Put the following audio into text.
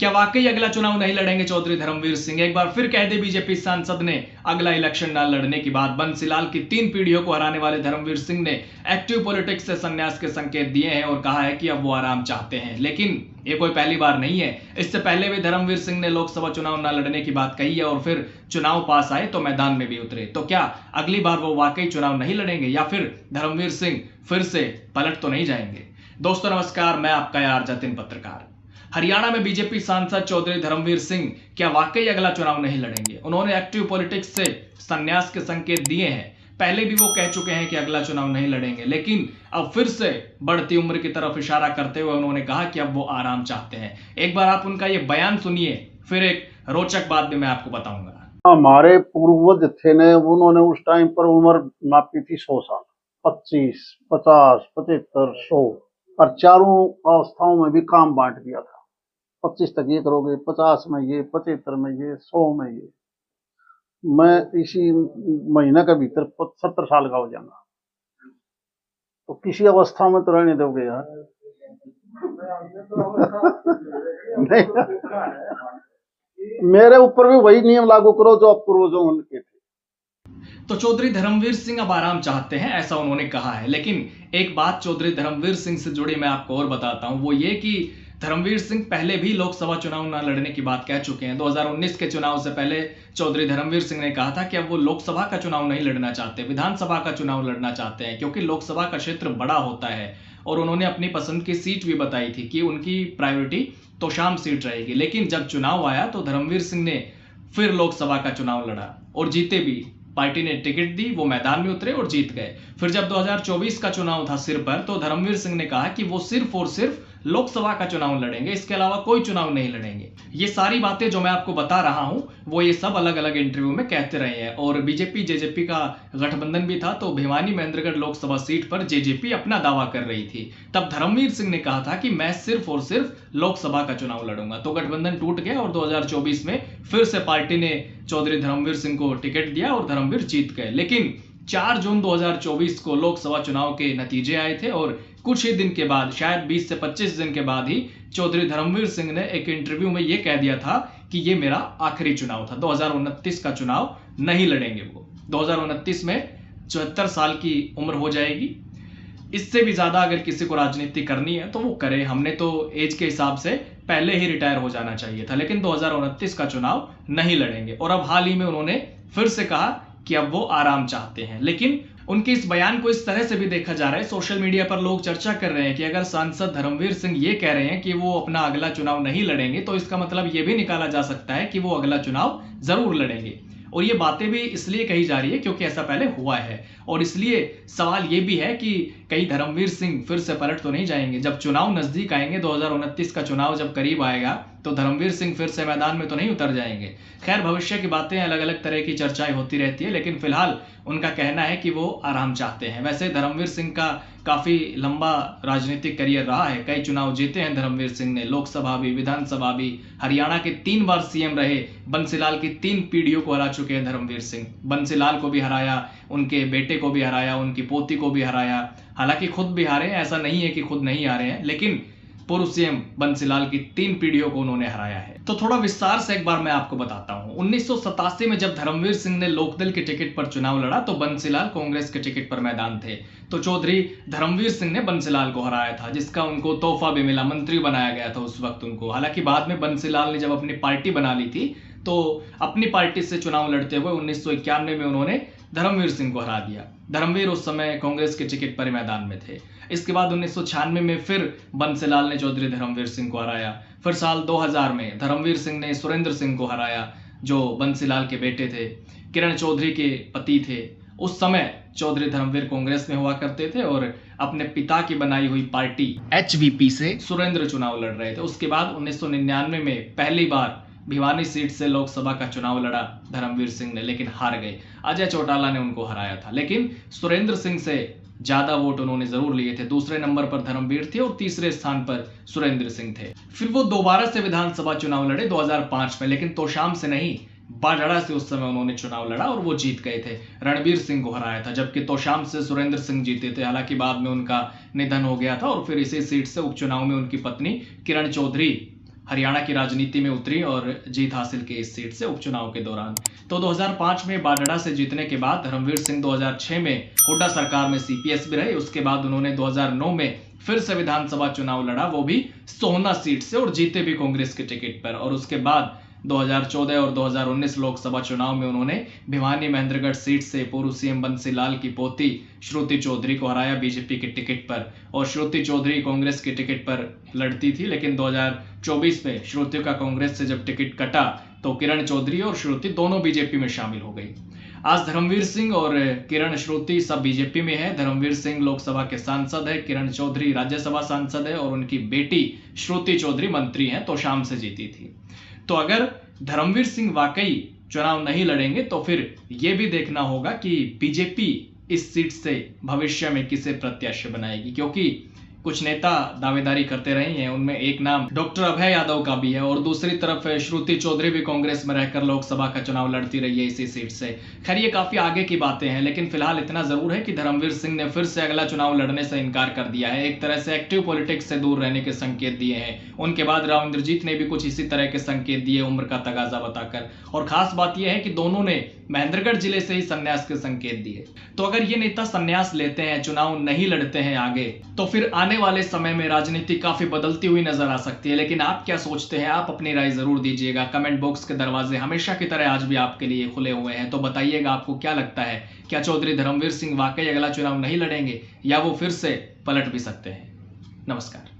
क्या वाकई अगला चुनाव नहीं लड़ेंगे चौधरी धर्मवीर सिंह? एक बार फिर कह दे बीजेपी सांसद ने अगला इलेक्शन न लड़ने की बात। बंसीलाल की 3 पीढ़ियों को हराने वाले धर्मवीर सिंह ने एक्टिव पॉलिटिक्स से संन्यास के संकेत दिए हैं और कहा है कि अब वो आराम चाहते हैं। लेकिन ये कोई पहली बार नहीं है। इससे पहले भी धर्मवीर सिंह ने लोकसभा चुनाव न लड़ने की बात कही है और फिर चुनाव पास आए तो मैदान में भी उतरे। तो क्या अगली बार वो वाकई चुनाव नहीं लड़ेंगे या फिर धर्मवीर सिंह फिर से पलट तो नहीं जाएंगे? दोस्तों नमस्कार, मैं आपका यार जतिन पत्रकार। हरियाणा में बीजेपी सांसद चौधरी धर्मवीर सिंह क्या वाकई अगला चुनाव नहीं लड़ेंगे? उन्होंने एक्टिव पॉलिटिक्स से संन्यास के संकेत दिए हैं। पहले भी वो कह चुके हैं कि अगला चुनाव नहीं लड़ेंगे, लेकिन अब फिर से बढ़ती उम्र की तरफ इशारा करते हुए उन्होंने कहा कि अब वो आराम चाहते हैं। एक बार आप उनका ये बयान सुनिए, फिर एक रोचक बात भी मैं आपको बताऊंगा। हमारे पूर्वज थे ने उन्होंने उस टाइम पर उम्र नापी थी 100 साल, 25, 50, 75, 100 और चारों अवस्थाओं में भी काम बांट दिया था। 25 तक ये करोगे, 50 में ये, 75 में ये, 100 में ये। मैं इसी महीने के भीतर 70 साल का हो जाऊंगा, तो किसी अवस्था में तो रहने दोगे यार? नहीं, मेरे ऊपर भी वही नियम लागू करो जो अब पूर्वजों के थे। तो चौधरी धर्मवीर सिंह अब आराम चाहते हैं, ऐसा उन्होंने कहा है। लेकिन एक बात चौधरी धर्मवीर सिंह से जुड़ी मैं आपको और बताता हूं, वो ये कि धर्मवीर सिंह पहले भी लोकसभा चुनाव न लड़ने की बात कह चुके हैं। 2019 के चुनाव से पहले चौधरी धर्मवीर सिंह ने कहा था कि अब वो लोकसभा का चुनाव नहीं लड़ना चाहते, विधानसभा का चुनाव लड़ना चाहते हैं, क्योंकि लोकसभा का क्षेत्र बड़ा होता है। और उन्होंने अपनी पसंद की सीट भी बताई थी कि उनकी प्रायोरिटी तोशाम सीट रहेगी। लेकिन जब चुनाव आया तो धर्मवीर सिंह ने फिर लोकसभा का चुनाव लड़ा और जीते भी। पार्टी ने टिकट दी, वो मैदान में उतरे और जीत गए। फिर जब 2024 का चुनाव था सिर पर, तो धर्मवीर सिंह ने कहा कि वो सिर्फ और सिर्फ लोकसभा का चुनाव लड़ेंगे, इसके अलावा कोई चुनाव नहीं लड़ेंगे। ये सारी बातें जो मैं आपको बता रहा हूं, वो ये सब अलग अलग इंटरव्यू में कहते रहे हैं। और बीजेपी जेजेपी का गठबंधन भी था, तो भिवानी महेंद्रगढ़ लोकसभा सीट पर जेजेपी अपना दावा कर रही थी। तब धर्मवीर सिंह ने कहा था कि मैं सिर्फ और सिर्फ लोकसभा का चुनाव लड़ूंगा। तो गठबंधन टूट गया और 2024 में फिर से पार्टी ने चौधरी धर्मवीर सिंह को टिकट दिया और धर्मवीर जीत गए। लेकिन 4 जून 2024 को लोकसभा चुनाव के नतीजे आए थे और कुछ ही दिन के बाद, शायद 20 से 25 दिन के बाद ही चौधरी धर्मवीर सिंह ने एक इंटरव्यू में यह कह दिया था कि यह मेरा आखिरी चुनाव था, 2029 का चुनाव नहीं लड़ेंगे वो। 2029 में 74 साल की उम्र हो जाएगी। इससे भी ज्यादा अगर किसी को राजनीति करनी है तो वो करे। हमने तो एज के हिसाब से पहले ही रिटायर हो जाना चाहिए था, लेकिन 2029 का चुनाव नहीं लड़ेंगे। और अब हाल ही में उन्होंने फिर से कहा कि अब वो आराम चाहते हैं। लेकिन उनके इस बयान को इस तरह से भी देखा जा रहा है, सोशल मीडिया पर लोग चर्चा कर रहे हैं कि अगर सांसद धर्मवीर सिंह ये कह रहे हैं कि वो अपना अगला चुनाव नहीं लड़ेंगे, तो इसका मतलब ये भी निकाला जा सकता है कि वो अगला चुनाव जरूर लड़ेंगे। और ये बातें भी इसलिए कही जा रही है क्योंकि ऐसा पहले हुआ है। और इसलिए सवाल ये भी है कि कहीं धर्मवीर सिंह फिर से पलट तो नहीं जाएंगे? जब चुनाव नजदीक आएंगे, 2029 का चुनाव जब करीब आएगा, तो धर्मवीर सिंह फिर से मैदान में तो नहीं उतर जाएंगे? खैर, भविष्य की बातें, अलग अलग तरह की चर्चाएं होती रहती है, लेकिन फिलहाल उनका कहना है कि वो आराम चाहते हैं। वैसे धर्मवीर सिंह का काफी लंबा राजनीतिक करियर रहा है, कई चुनाव जीते हैं धर्मवीर सिंह ने, लोकसभा भी, विधानसभा भी। हरियाणा के 3 बार सीएम रहे। बंसीलाल की 3 पीढ़ियों को हरा चुके हैं धर्मवीर सिंह। बंसीलाल को भी हराया, उनके बेटे को भी हराया, उनकी पोती को भी हराया। हालांकि खुद भी हारे हैं, ऐसा नहीं है कि खुद नहीं हारे हैं, लेकिन पूर्व सीएम बंसीलाल की 3 पीढ़ियों को उन्होंने हराया है। तो थोड़ा विस्तार से एक बार मैं आपको बताता हूं। 1987 में जब धर्मवीर सिंह ने लोकदल के टिकट पर चुनाव लड़ा, तो बंसीलाल कांग्रेस के टिकट पर मैदान थे। तो चौधरी धर्मवीर सिंह ने बंसीलाल को हराया था, जिसका उनको तोहफा भी मिला, मंत्री बनाया गया था उस वक्त उनको। हालांकि बाद में बंसीलाल ने जब अपनी पार्टी बना ली थी, तो अपनी पार्टी से चुनाव लड़ते हुए 1991 में उन्होंने धर्मवीर सिंह को हरा दिया। धर्मवीर उस समय कांग्रेस के टिकट पर मैदान में थे। इसके बाद 1996 में फिर बंसीलाल ने चौधरी धर्मवीर सिंह को हराया। फिर साल 2000 में धर्मवीर सिंह ने सुरेंद्र सिंह को हराया, जो बंसीलाल के बेटे थे, किरण चौधरी के पति थे। उस समय चौधरी धर्मवीर कांग्रेस में हुआ करते थे और अपने पिता की बनाई हुई पार्टी HVP से सुरेंद्र चुनाव लड़ रहे थे। उसके बाद 1999 में पहली बार भिवानी सीट से लोकसभा का चुनाव लड़ा धर्मवीर सिंह ने, लेकिन हार गए। अजय चौटाला ने उनको हराया था, लेकिन सुरेंद्र सिंह से ज्यादा वोट उन्होंने जरूर लिए थे। दूसरे नंबर पर धर्मवीर थे और तीसरे स्थान पर सुरेंद्र सिंह थे। फिर वो दोबारा से विधानसभा चुनाव लड़े 2005 में, लेकिन तोशाम से नहीं, बाजड़ा से उस समय उन्होंने चुनाव लड़ा और वो जीत गए थे। रणबीर सिंह को हराया था, जबकि तोशाम से सुरेंद्र सिंह जीते थे। हालांकि बाद में उनका निधन हो गया था और फिर इसी सीट से उपचुनाव में उनकी पत्नी किरण चौधरी हरियाणा की राजनीति में उतरी और जीत हासिल की इस सीट से उपचुनाव के दौरान। तो 2005 में बाडड़ा से जीतने के बाद धर्मवीर सिंह 2006 में हुड्डा सरकार में सीपीएस भी रहे। उसके बाद उन्होंने 2009 में फिर से विधानसभा चुनाव लड़ा, वो भी सोहना सीट से, और जीते भी कांग्रेस के टिकट पर। और उसके बाद 2014 और 2019 लोकसभा चुनाव में उन्होंने भिवानी महेंद्रगढ़ सीट से पूर्व सीएम बंसीलाल की पोती श्रुति चौधरी को हराया बीजेपी के टिकट पर। और श्रुति चौधरी कांग्रेस के टिकट पर लड़ती थी, लेकिन 2024 में श्रुति का कांग्रेस से जब टिकट कटा तो किरण चौधरी और श्रुति दोनों बीजेपी में शामिल हो गई। आज धर्मवीर सिंह और किरण श्रुति सब बीजेपी में है। धर्मवीर सिंह लोकसभा के सांसद है, किरण चौधरी राज्यसभा सांसद है और उनकी बेटी श्रुति चौधरी मंत्री हैं, तो शाम से जीती थी। तो अगर धर्मवीर सिंह वाकई चुनाव नहीं लड़ेंगे तो फिर यह भी देखना होगा कि बीजेपी इस सीट से भविष्य में किसे प्रत्याशी बनाएगी, क्योंकि कुछ नेता दावेदारी करते रहे हैं। उनमें एक नाम डॉक्टर अभय यादव का भी है और दूसरी तरफ श्रुति चौधरी भी कांग्रेस में रहकर लोकसभा का चुनाव लड़ती रही है इसी सीट से। खैर ये काफी आगे की बातें हैं, लेकिन फिलहाल इतना जरूर है कि धर्मवीर सिंह ने फिर से अगला चुनाव लड़ने से इनकार कर दिया है। एक तरह से एक्टिव पॉलिटिक्स से दूर रहने के संकेत दिए हैं। उनके बाद राव इंद्रजीत ने भी कुछ इसी तरह के संकेत दिए उम्र का तगाजा बताकर। और खास बात यह है कि दोनों ने महेंद्रगढ़ जिले से ही संन्यास के संकेत दिए। तो अगर ये नेता संन्यास लेते हैं, चुनाव नहीं लड़ते हैं आगे, तो फिर आने वाले समय में राजनीति काफी बदलती हुई नजर आ सकती है। लेकिन आप क्या सोचते हैं? आप अपनी राय जरूर दीजिएगा। कमेंट बॉक्स के दरवाजे हमेशा की तरह आज भी आपके लिए खुले हुए हैं। तो बताइएगा आपको क्या लगता है, क्या चौधरी धर्मवीर सिंह वाकई अगला चुनाव नहीं लड़ेंगे या वो फिर से पलट भी सकते हैं? नमस्कार।